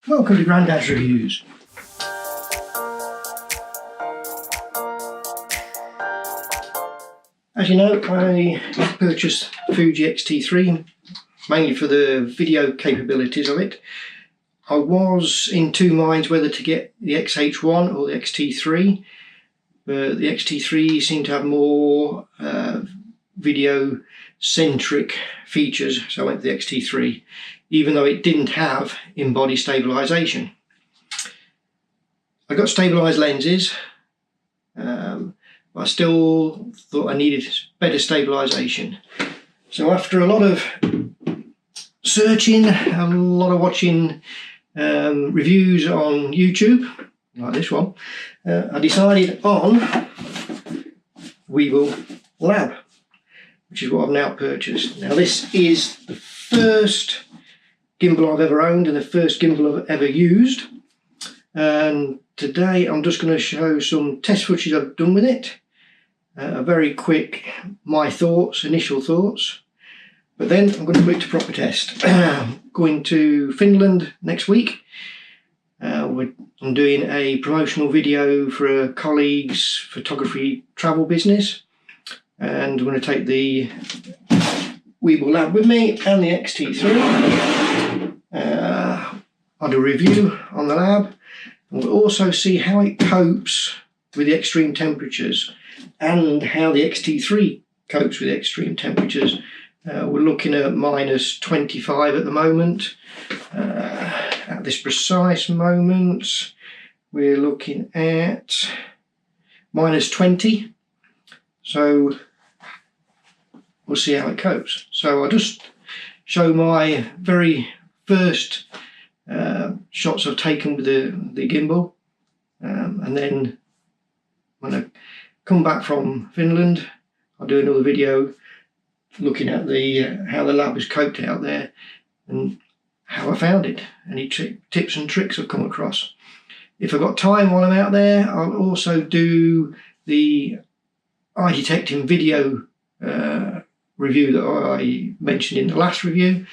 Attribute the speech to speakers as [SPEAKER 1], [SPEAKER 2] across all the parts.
[SPEAKER 1] Welcome to Grandad's Reviews. As you know, I purchased Fuji X-T3 mainly for the video capabilities of it. I was in two minds whether to get the XH1 or the X-T3, but the X-T3 seemed to have more video centric features, so I went for the X-T3, even though it didn't have in-body stabilization. I got stabilized lenses, but I still thought I needed better stabilization. So after a lot of searching, a lot of watching reviews on YouTube, like this one, I decided on Weebill Lab, which is what I've now purchased. Now this is the first gimbal I've ever owned and the first gimbal I've ever used, and today I'm just going to show some test footage I've done with it. A very quick initial thoughts, but then I'm going to put it to proper test. I'm going to Finland next week. I'm doing a promotional video for a colleague's photography travel business, and I'm going to take the Weebill Lab with me and the X-T3. I'll do a review on the lab, and we'll also see how it copes with the extreme temperatures and how the X-T3 copes with extreme temperatures. We're looking at minus 25 at the moment. At this precise moment, we're looking at minus 20. So we'll see how it copes. So I'll just show my very first shots I've taken with the gimbal, and then when I come back from Finland, I'll do another video looking at how the lab has coped out there and how I found it, any tips and tricks I've come across. If I've got time while I'm out there, I'll also do the eye detecting video review that I mentioned in the last review,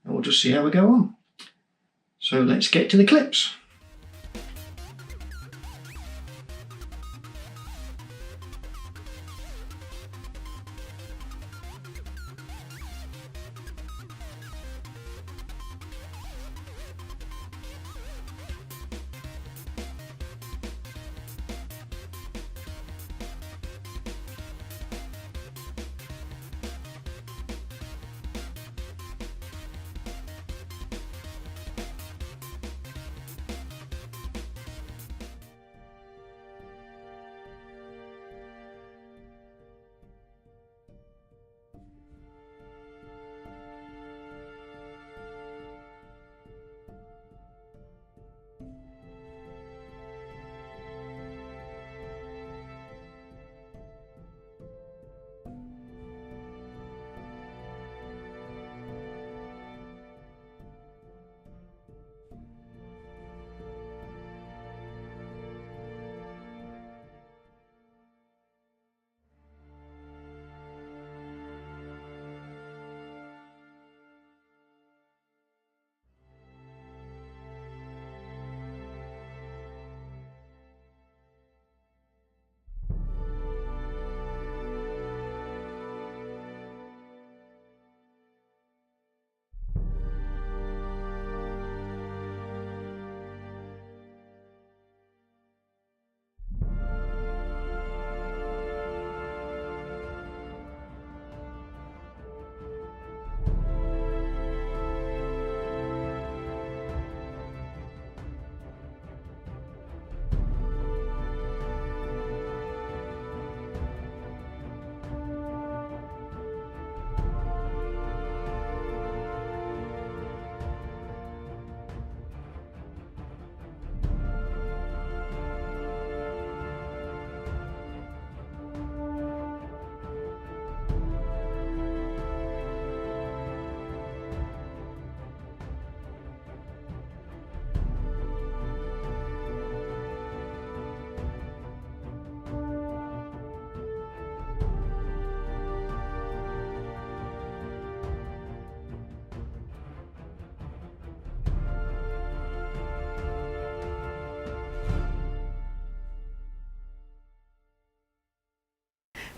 [SPEAKER 1] and we'll just see how we go on. So let's get to the clips.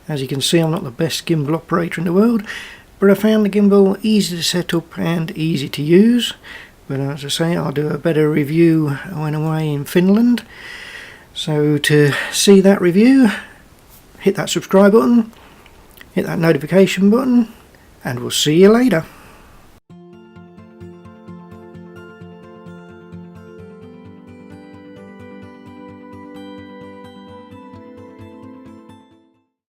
[SPEAKER 1] As you can see, I'm not the best gimbal operator in the world, but I found the gimbal easy to set up and easy to use. But as I say, I'll do a better review when away in Finland. So to see that review, hit that subscribe button, hit that notification button, and we'll see you later.